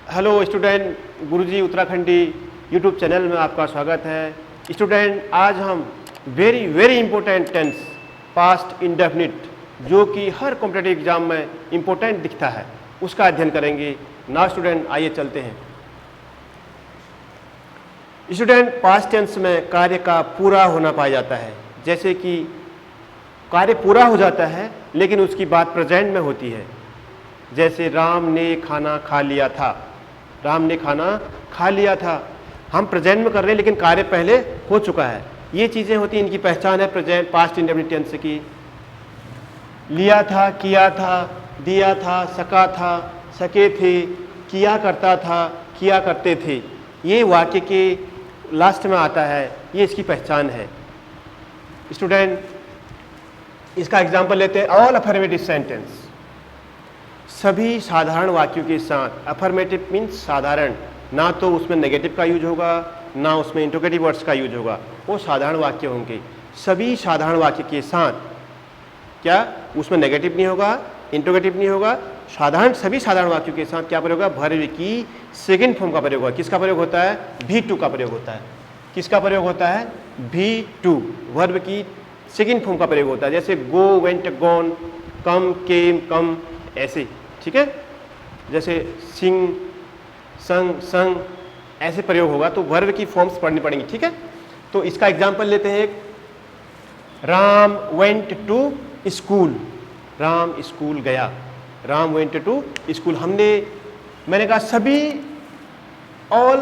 Hello student, Guruji Uttarakhandi YouTube channel में आपका स्वागत है। स्टूडेंट, आज हम very very important tense past indefinite जो कि हर कॉम्पिटिटिव एग्जाम में इंपॉर्टेंट दिखता है उसका अध्ययन करेंगे। नाउ स्टूडेंट, आइए चलते हैं। स्टूडेंट, पास्ट टेंस में कार्य का पूरा होना पाया जाता है, जैसे कि कार्य पूरा हो जाता है लेकिन उसकी बात प्रेजेंट में होती है। जैसे राम ने खाना खा लिया था, राम ने खाना खा लिया था, हम प्रेजेंट में कर रहे हैं लेकिन कार्य पहले हो चुका है। ये चीज़ें होती हैं, इनकी पहचान है प्रेजेंट पास्ट इंडेफिनिट टेंस की। लिया था, किया था, दिया था, सका था, सके थे, किया करता था, किया करते थे, ये वाक्य के लास्ट में आता है, ये इसकी पहचान है। स्टूडेंट, इसका एग्जाम्पल लेते हैं। ऑल अफर्मेटिव सेंटेंस, सभी साधारण वाक्यों के साथ। अफर्मेटिव मीन्स साधारण, ना तो उसमें नेगेटिव का यूज होगा ना उसमें इंट्रोगेटिव वर्ड्स का यूज होगा, वो साधारण वाक्य होंगे। सभी साधारण वाक्य के साथ क्या उसमें नेगेटिव नहीं होगा, इंट्रोगेटिव नहीं होगा, साधारण सभी साधारण वाक्यों के साथ क्या प्रयोग होगा, वर्ब की सेकंड फॉर्म का प्रयोग होगा। किसका प्रयोग होता है? V2 का प्रयोग होता है। किसका प्रयोग होता है? V2, वर्ब की सेकंड फॉर्म का प्रयोग होता है। जैसे गो, वेंट, गॉन, कम, केम, कम, ऐसे। ठीक है, जैसे सिंग, संग, संग, ऐसे प्रयोग होगा तो वर्ब की फॉर्म्स पढ़नी पड़ेंगी। ठीक है, तो इसका एग्जांपल लेते हैं। Ram went to school, Ram school गया, राम वेंट टू स्कूल। मैंने कहा सभी ऑल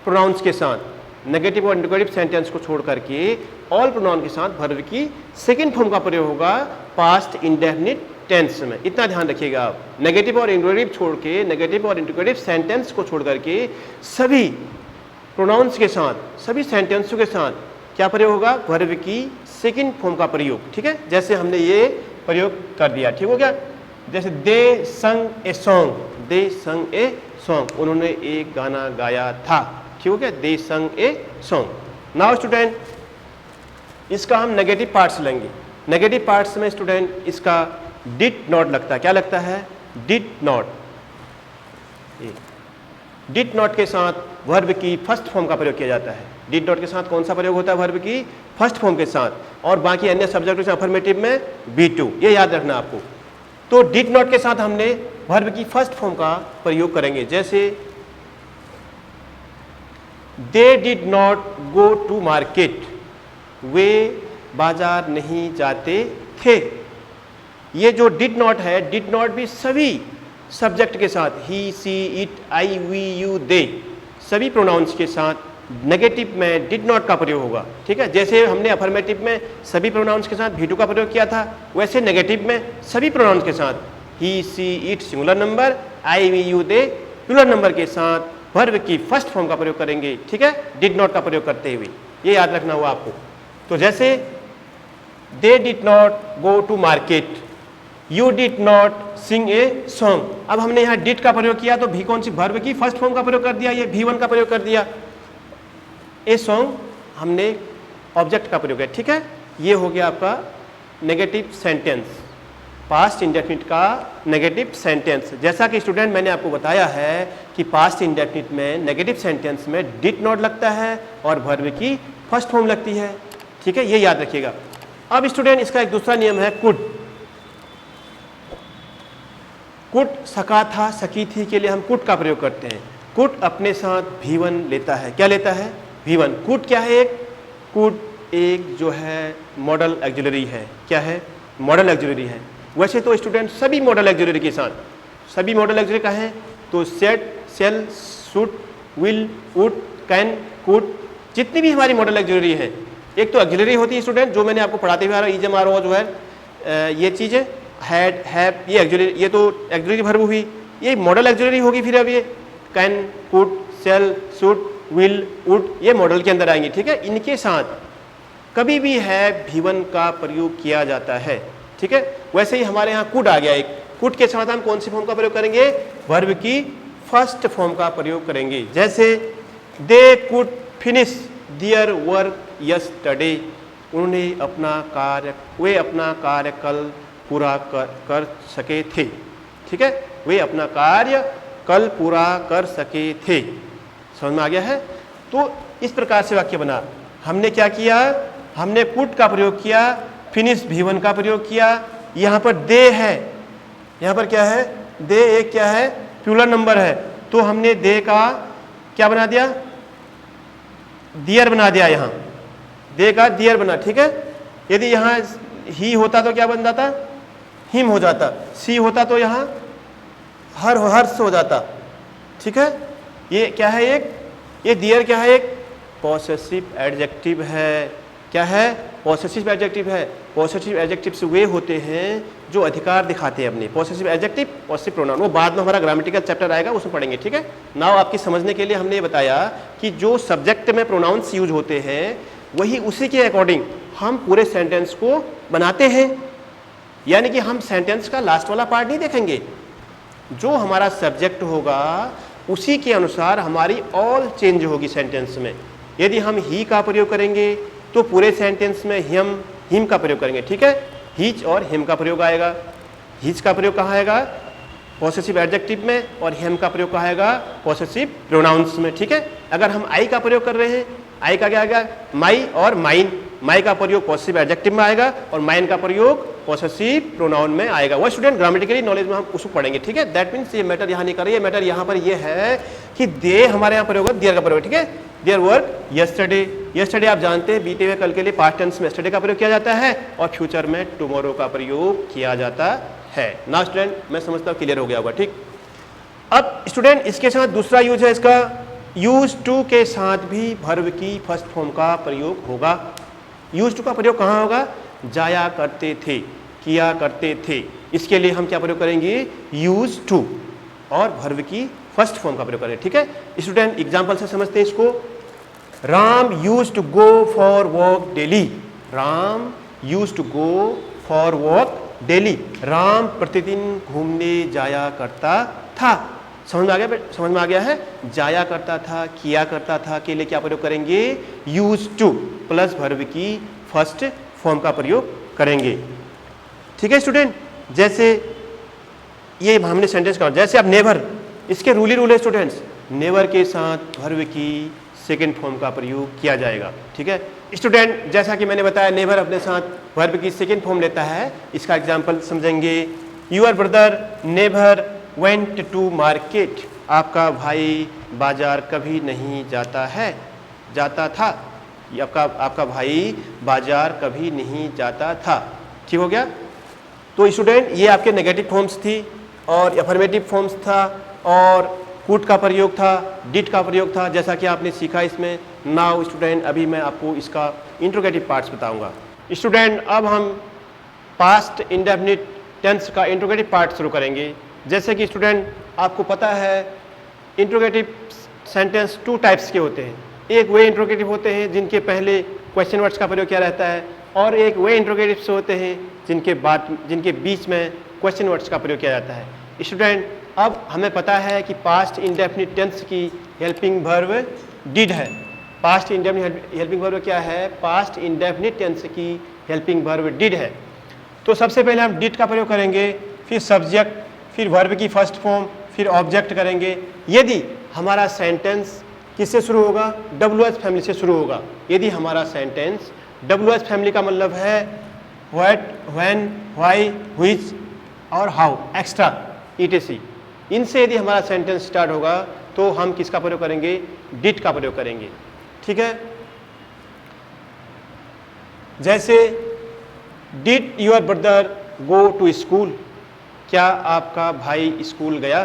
प्रोनाउंस के साथ, नेगेटिव और इंट्रोगेटिव सेंटेंस को छोड़ करके ऑल प्रोनाउन के साथ वर्ब की सेकंड फॉर्म का प्रयोग होगा पास्ट इंडेफिनिट टेंस में। इतना ध्यान रखिएगा आप। नेगेटिव और इंट्रोगेटिव छोड़ के, नेगेटिव और इंट्रोगेटिव सेंटेंस को छोड़ करके सभी प्रोनाउंस के साथ, सभी सेंटेंसों के साथ क्या प्रयोग होगा? वर्ब की सेकंड फॉर्म का प्रयोग। ठीक है, जैसे हमने ये प्रयोग कर दिया। ठीक हो गया? जैसे दे संग ए सॉन्ग, दे संग ए सॉन्ग, उन्होंने एक गाना गाया था। ठीक हो गया? दे संग ए सॉन्ग। नाउ स्टूडेंट, इसका हम नेगेटिव पार्ट्स लेंगे। नेगेटिव पार्ट्स में स्टूडेंट इसका डिड नॉट लगता है। क्या लगता है? Did not. डिड नॉट के साथ वर्ब की फर्स्ट फॉर्म का प्रयोग किया जाता है। डिड नॉट के साथ कौन सा प्रयोग होता है? वर्ब की फर्स्ट फॉर्म के साथ, और बाकी अन्य सब्जेक्ट अफर्मेटिव में V2, ये याद रखना आपको। तो डिड नॉट के साथ हमने वर्ब की फर्स्ट फॉर्म का प्रयोग करेंगे। जैसे they did not go to market, वे बाजार नहीं जाते थे। ये जो डिड नॉट है, डिड नॉट भी सभी सब्जेक्ट के साथ, he, she, it, I, we, you, they, सभी प्रोनाउंस के साथ नेगेटिव में डिड नॉट का प्रयोग होगा। ठीक है, जैसे हमने अफर्मेटिव में सभी प्रोनाउंस के साथ V2 का प्रयोग किया था, वैसे नेगेटिव में सभी प्रोनाउंस के साथ he, she, it singular number, I, we, you, they plural number के साथ वर्ब की फर्स्ट फॉर्म का प्रयोग करेंगे। ठीक है, डिड नॉट का प्रयोग करते हुए, ये याद रखना हुआ आपको। तो जैसे they did not go to market, you did not sing a song. अब हमने यहाँ डिड का प्रयोग किया तो भी कौन सी? वर्ब की फर्स्ट फॉर्म का प्रयोग कर दिया, ये V1 का प्रयोग कर दिया। ए सॉन्ग हमने ऑब्जेक्ट का प्रयोग है। ठीक है, ये हो गया आपका नेगेटिव सेंटेंस, पास्ट इंडेफिनिट का नेगेटिव सेंटेंस। जैसा कि स्टूडेंट मैंने आपको बताया है कि पास्ट इंडेफिनिट में नेगेटिव सेंटेंस में डिड नॉट लगता है और वर्ब की फर्स्ट फॉर्म लगती है। ठीक है, ये याद रखिएगा। अब स्टूडेंट, इसका एक दूसरा नियम है कुड। कुड, सका था, सकी थी के लिए हम कुड का प्रयोग करते हैं। कुड अपने साथ V1 लेता है। क्या लेता है? V1। कुड क्या है? कुड एक जो है मॉडल ऑक्सिलरी है। क्या है? मॉडल ऑक्सिलरी है। वैसे तो स्टूडेंट सभी मॉडल ऑक्सिलरी के साथ, सभी मॉडल ऑक्सिलरी का है तो set, shall, should, will, would, can, could, जितनी भी हमारी मॉडल ऑक्सिलरी है। एक तो ऑक्सिलरी होती है स्टूडेंट, जो मैंने आपको पढ़ाते हुए आ रहा है, ईजम, आर, जो है ये चीज़ें, हैड, हैव, ये ऑक्सिलरी, ये तो ऑक्सिलरी वर्ब हुई। ये मॉडल ऑक्सिलरी होगी फिर। अब ये can, could, shall, should, will, would, ये मॉडल के अंदर आएंगे। ठीक है, इनके साथ कभी भी है V1 का प्रयोग किया जाता है। ठीक है, वैसे ही हमारे यहाँ कुड आ गया एक। कुड के साथ हम कौन सी फॉर्म का प्रयोग करेंगे? वर्ब की फर्स्ट फॉर्म का प्रयोग करेंगे। जैसे they could finish their work yesterday, उन्होंने वे अपना कार्य कल पूरा कर सके थे। ठीक है, वे अपना कार्य कल पूरा कर सके थे। समझ में आ गया है? तो इस प्रकार से वाक्य बना। हमने क्या किया, हमने पुट का प्रयोग किया, फिनिश V1 का प्रयोग किया। यहाँ पर दे है, यहाँ पर क्या है, दे एक क्या है, प्लूरल नंबर है, तो हमने दे का क्या बना दिया, दियर बना दिया। यहाँ दे का दियर बना, ठीक है। यदि यहाँ ही होता तो क्या बन जाता, हिम हो जाता। सी होता तो यहाँ हर्ष हो जाता, ठीक है। ये क्या है, एक ये दियर क्या है, एक पॉसेसिव एडजेक्टिव है। क्या है, पॉसेसिव एडजेक्टिव है। पॉसेसिव एडजेक्टिव्स वे होते हैं जो अधिकार दिखाते हैं अपने। पॉसेसिव एडजेक्टिव, पॉसेसिव प्रोनाउन, वो बाद में हमारा ग्रामेटिकल चैप्टर आएगा, उसमें पढ़ेंगे, ठीक है। नाउ आपकी समझने के लिए हमने ये बताया कि जो सब्जेक्ट में प्रोनाउंस यूज होते हैं वही उसी के अकॉर्डिंग हम पूरे सेंटेंस को बनाते हैं। यानी कि हम सेंटेंस का लास्ट वाला पार्ट नहीं देखेंगे, जो हमारा सब्जेक्ट होगा उसी के अनुसार हमारी ऑल चेंज होगी सेंटेंस में। यदि हम ही का प्रयोग करेंगे तो पूरे सेंटेंस में हिम का प्रयोग करेंगे, ठीक है। हिच और हिम का प्रयोग आएगा। हिच का प्रयोग कहाँ आएगा, पॉसेसिव एडजेक्टिव में, और हिम का प्रयोग कहाँ आएगा, पॉसेसिव प्रोनाउंस में, ठीक है। अगर हम आई का प्रयोग कर रहे हैं, आई का क्या आएगा, माई और माइन। माई का प्रयोग पॉसेसिव एडजेक्टिव में आएगा और माइन का प्रयोग पॉसेसिव प्रोनाउन में आएगा। वो स्टूडेंट ग्रामेटिकली नॉलेज में हम उसको पढ़ेंगे, ठीक है। दैट मीन्स ये मैटर यहाँ नहीं कर रही है, मैटर यहाँ पर ये है कि दे हमारे यहाँ प्रयोग है, देयर का प्रयोग, ठीक है। Their work yesterday. यस्टरडे आप जानते हैं बीते हुए कल के लिए पास्ट टेंस में यस्टरडे का प्रयोग किया जाता है और फ्यूचर में टुमारो का प्रयोग किया जाता है। ना स्टूडेंट, मैं समझता हूँ क्लियर हो गया होगा, ठीक। अब स्टूडेंट इसके साथ दूसरा यूज है इसका, यूज टू के साथ भी वर्ब की फर्स्ट फॉर्म का प्रयोग होगा। यूज टू का प्रयोग कहाँ होगा, जाया करते थे, किया करते थे। इसके लिए हम क्या प्रयोग करेंगे, यूज टू, और वर्ब की फर्स्ट फॉर्म का प्रयोग करेंगे, ठीक है। स्टूडेंट एग्जाम्पल से समझते हैं इसको। Ram use to go for walk daily. Ram use to go for walk daily. Ram प्रतिदिन घूमने जाया करता था। समझ में आ गया, समझ में आ गया है। जाया करता था, किया करता था के लिए क्या प्रयोग करेंगे, यूज टू प्लस वर्ब की फर्स्ट फॉर्म का प्रयोग करेंगे, ठीक है स्टूडेंट। जैसे ये हमने सेंटेंस कहा, जैसे अब नेवर, इसके रूल है स्टूडेंट्स, नेवर के साथ वर्ब की सेकेंड फॉर्म का प्रयोग किया जाएगा, ठीक है स्टूडेंट। जैसा कि मैंने बताया नेवर अपने साथ वर्ब की सेकेंड फॉर्म लेता है। इसका एग्जाम्पल समझेंगे। Your brother never went to market. आपका भाई बाजार कभी नहीं जाता है, जाता था। आपका भाई बाजार कभी नहीं जाता था, ठीक हो गया। तो स्टूडेंट ये आपके नेगेटिव फॉर्म्स थी और अफर्मेटिव फॉर्म्स था और पुट का प्रयोग था, डिड का प्रयोग था, जैसा कि आपने सीखा इसमें। नाउ स्टूडेंट अभी मैं आपको इसका इंट्रोगेटिव पार्ट्स बताऊंगा। स्टूडेंट अब हम पास्ट इंडेफिनिट टेंस का इंट्रोगेटिव पार्ट शुरू करेंगे। जैसे कि स्टूडेंट आपको पता है इंट्रोगेटिव सेंटेंस टू टाइप्स के होते हैं। एक वे इंट्रोगेटिव होते हैं जिनके पहले क्वेश्चन वर्ड्स का प्रयोग किया रहता है, और एक वे इंट्रोगेटिव्स होते हैं जिनके बीच में क्वेश्चन वर्ड्स का प्रयोग किया जाता है। स्टूडेंट अब हमें पता है कि पास्ट इंडेफिनिट टेंस की हेल्पिंग वर्ब डिड है। पास्ट इंडेफिनिट हेल्पिंग वर्ब क्या है, पास्ट इंडेफिनिट टेंस की हेल्पिंग वर्ब डिड है। तो सबसे पहले हम डिड का प्रयोग करेंगे, फिर सब्जेक्ट, फिर वर्ब की फर्स्ट फॉर्म, फिर ऑब्जेक्ट करेंगे। यदि हमारा सेंटेंस किससे शुरू होगा, WH फैमिली से शुरू होगा। यदि हमारा सेंटेंस WH फैमिली का मतलब है व्हाट, व्हेन, व्हाई, व्हिच और हाउ, एक्स्ट्रा, etc, इनसे यदि हमारा सेंटेंस स्टार्ट होगा तो हम किसका प्रयोग करेंगे, डिड का प्रयोग करेंगे, ठीक है। जैसे did your brother go to school. क्या आपका भाई स्कूल गया,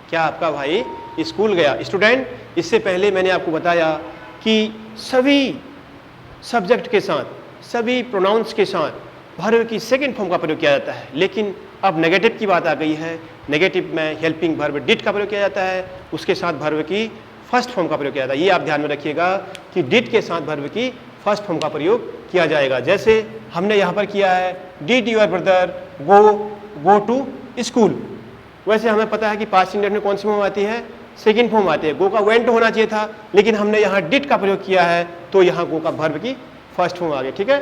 क्या आपका भाई स्कूल गया। स्टूडेंट इससे पहले मैंने आपको बताया कि सभी सब्जेक्ट के साथ, सभी प्रोनाउंस के साथ वर्ब की सेकंड फॉर्म का प्रयोग किया जाता है, लेकिन अब नेगेटिव की बात आ गई है। नेगेटिव में हेल्पिंग वर्ब डिड का प्रयोग किया जाता है, उसके साथ वर्ब की फर्स्ट फॉर्म का प्रयोग किया जाता है। ये आप ध्यान में रखिएगा कि डिड के साथ वर्ब की फर्स्ट फॉर्म का प्रयोग किया जाएगा। जैसे हमने यहाँ पर किया है did your brother go to school. वैसे हमें पता है कि पास्ट इंडेफिनिट में कौन सी फॉर्म आती है, सेकंड फॉर्म आती है। गो का वेंट होना चाहिए था, लेकिन हमने यहाँ डिड का प्रयोग किया है तो यहाँ गो का वर्ब की फर्स्ट फॉर्म आ गई, ठीक है।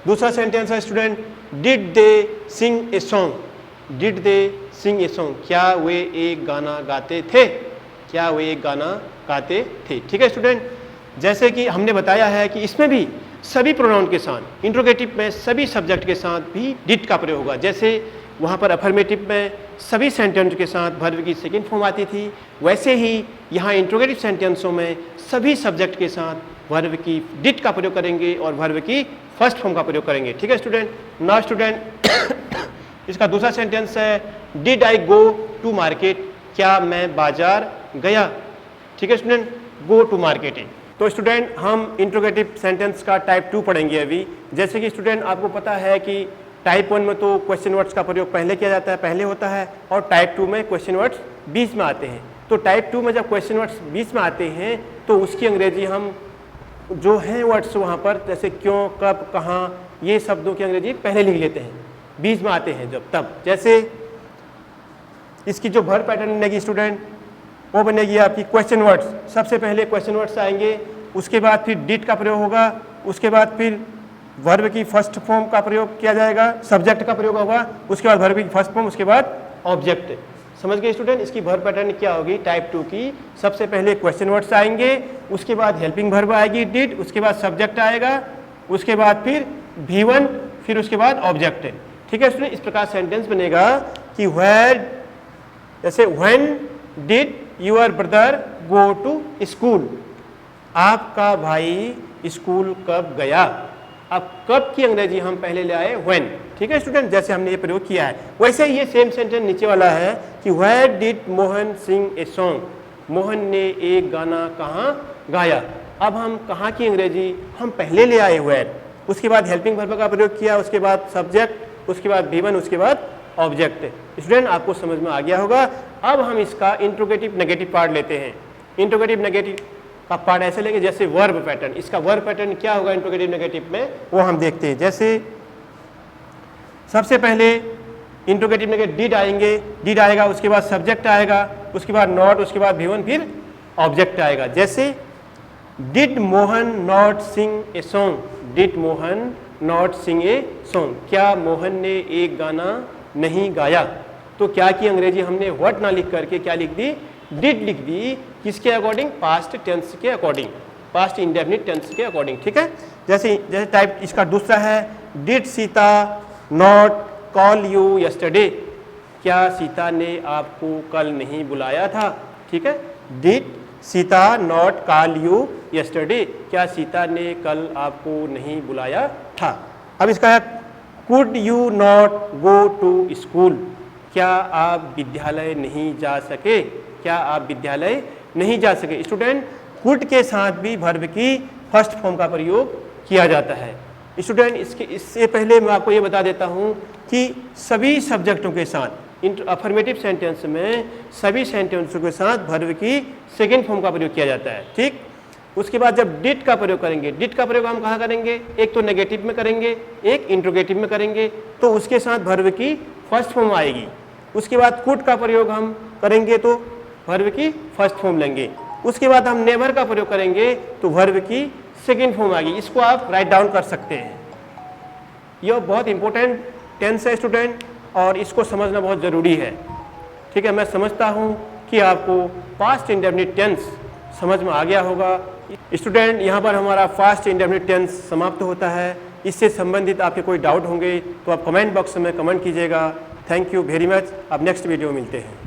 दूसरा सेंटेंस है student did they sing a song. Did they sing a song, क्या वे एक गाना गाते थे, क्या वे एक गाना गाते थे। ठीक है स्टूडेंट, जैसे कि हमने बताया है कि इसमें भी सभी प्रोनाउन के साथ, इंट्रोगेटिव में सभी सब्जेक्ट के साथ भी डिड का प्रयोग होगा। जैसे वहाँ पर अफर्मेटिव में सभी सेंटेंस के साथ वर्ब की सेकंड फॉर्म आती थी, वैसे ही यहाँ इंट्रोगेटिव सेंटेंसों में सभी सब्जेक्ट के साथ वर्ब की डिड का प्रयोग करेंगे और वर्ब की फर्स्ट फॉर्म का प्रयोग करेंगे। ठीक है स्टूडेंट। नाउ स्टूडेंट इसका दूसरा सेंटेंस है did I go to market, क्या मैं बाजार गया। ठीक है स्टूडेंट, गो टू मार्केट। तो स्टूडेंट हम इंट्रोगेटिव सेंटेंस का टाइप 2 पढ़ेंगे अभी। जैसे कि स्टूडेंट आपको पता है कि टाइप 1 में तो क्वेश्चन वर्ड्स का प्रयोग पहले किया जाता है, पहले होता है, और टाइप 2 में क्वेश्चन वर्ड्स बीच में आते हैं। तो टाइप 2 में जब क्वेश्चन वर्ड्स बीच में आते हैं तो उसकी अंग्रेजी हम जो हैं वर्ड्स वहाँ पर, जैसे क्यों, कब, कहाँ, ये शब्दों की अंग्रेजी पहले लिख लेते हैं, बीच में आते हैं जब तब। जैसे इसकी जो वर्ब पैटर्न बनेगी स्टूडेंट, वो बनेगी आपकी क्वेश्चन वर्ड्स। सबसे पहले क्वेश्चन वर्ड्स आएंगे, उसके बाद फिर डिड का प्रयोग होगा, उसके बाद फिर वर्ब की फर्स्ट फॉर्म का प्रयोग किया जाएगा, सब्जेक्ट का प्रयोग होगा, उसके बाद वर्ब की फर्स्ट फॉर्म, उसके बाद ऑब्जेक्ट। समझ गए स्टूडेंट, इसकी वर्ब पैटर्न क्या होगी टाइप 2 की। सबसे पहले क्वेश्चन वर्ड्स आएंगे, उसके बाद हेल्पिंग वर्ब आएगी डिड, उसके बाद सब्जेक्ट आएगा, उसके बाद फिर V1, फिर उसके बाद ऑब्जेक्ट। ठीक है स्टूडेंट, इस प्रकार सेंटेंस बनेगा कि वेयर, जैसे when did your brother go to school, आपका भाई स्कूल कब गया। अब कब की अंग्रेजी हम पहले ले आए व्हेन। ठीक है स्टूडेंट, जैसे हमने ये प्रयोग किया है वैसे ही ये सेम सेंटेंस नीचे वाला है कि where did Mohan sing a song, Mohan ने एक गाना कहाँ गाया। अब हम कहाँ की अंग्रेजी हम पहले ले आए वेयर, उसके बाद हेल्पिंग वर्ब का प्रयोग किया, उसके बाद सब्जेक्ट, उसके बाद V1, उसके बाद ऑब्जेक्ट। स्टूडेंट आपको समझ में आ गया होगा। अब हम इसका इंट्रोगेटिव नेगेटिव पार्ट लेते हैं। इंट्रोगेटिव नेगेटिव का पार्ट ऐसे लेंगे जैसे वर्ब पैटर्न। इसका वर्ब पैटर्न क्या होगा इंट्रोगेटिव नेगेटिव में, वो हम देखते हैं। जैसे सबसे पहले इंट्रोगेटिव नेगेटिव डिड आएंगे, डिड आएगा, उसके बाद सब्जेक्ट आएगा, उसके बाद नॉट, उसके बाद V1, फिर ऑब्जेक्ट आएगा। जैसे did Mohan not sing a song, did Mohan not sing a song, क्या मोहन ने एक गाना नहीं गाया। तो क्या की अंग्रेजी हमने व्हाट ना लिख करके क्या लिख दी, डिड लिख दी। किसके अकॉर्डिंग, पास्ट टेंस के अकॉर्डिंग, पास्ट इंडेफिनिट टेंस के अकॉर्डिंग। ठीक है, जैसे टाइप इसका दूसरा है did Sita not call you yesterday, क्या सीता ने आपको कल नहीं बुलाया था। ठीक है, did Sita not call you yesterday, क्या सीता ने कल आपको नहीं बुलाया था। अब इसका है could you not go to school, क्या आप विद्यालय नहीं जा सके, क्या आप विद्यालय नहीं जा सके। स्टूडेंट कुड के साथ भी वर्ब की फर्स्ट फॉर्म का प्रयोग किया जाता है। स्टूडेंट इससे पहले मैं आपको ये बता देता हूँ कि सभी सब्जेक्टों के साथ अफर्मेटिव सेंटेंस में सभी सेंटेंसों के साथ वर्ब की सेकेंड फॉर्म का प्रयोग किया जाता है। ठीक, उसके बाद जब डिड का प्रयोग करेंगे, डिड का प्रयोग हम कहाँ करेंगे, एक तो नेगेटिव में करेंगे, एक इंट्रोगेटिव में करेंगे, तो उसके साथ वर्ब की फर्स्ट फॉर्म आएगी। उसके बाद कुड का प्रयोग हम करेंगे तो वर्ब की फर्स्ट फॉर्म लेंगे। उसके बाद हम नेवर का प्रयोग करेंगे तो वर्ब की सेकेंड फॉर्म आएगी। इसको आप राइट डाउन कर सकते हैं। यह बहुत इंपॉर्टेंट टेंस है स्टूडेंट, और इसको समझना बहुत ज़रूरी है। ठीक है, मैं समझता हूँ कि आपको पास्ट इंडेफिनिट टेंस समझ में आ गया होगा। स्टूडेंट यहाँ पर हमारा फास्ट इंडेफिनिट टेंस समाप्त होता है। इससे संबंधित आपके कोई डाउट होंगे तो आप कमेंट बॉक्स में कमेंट कीजिएगा। Thank you very much. अब नेक्स्ट वीडियो में मिलते हैं।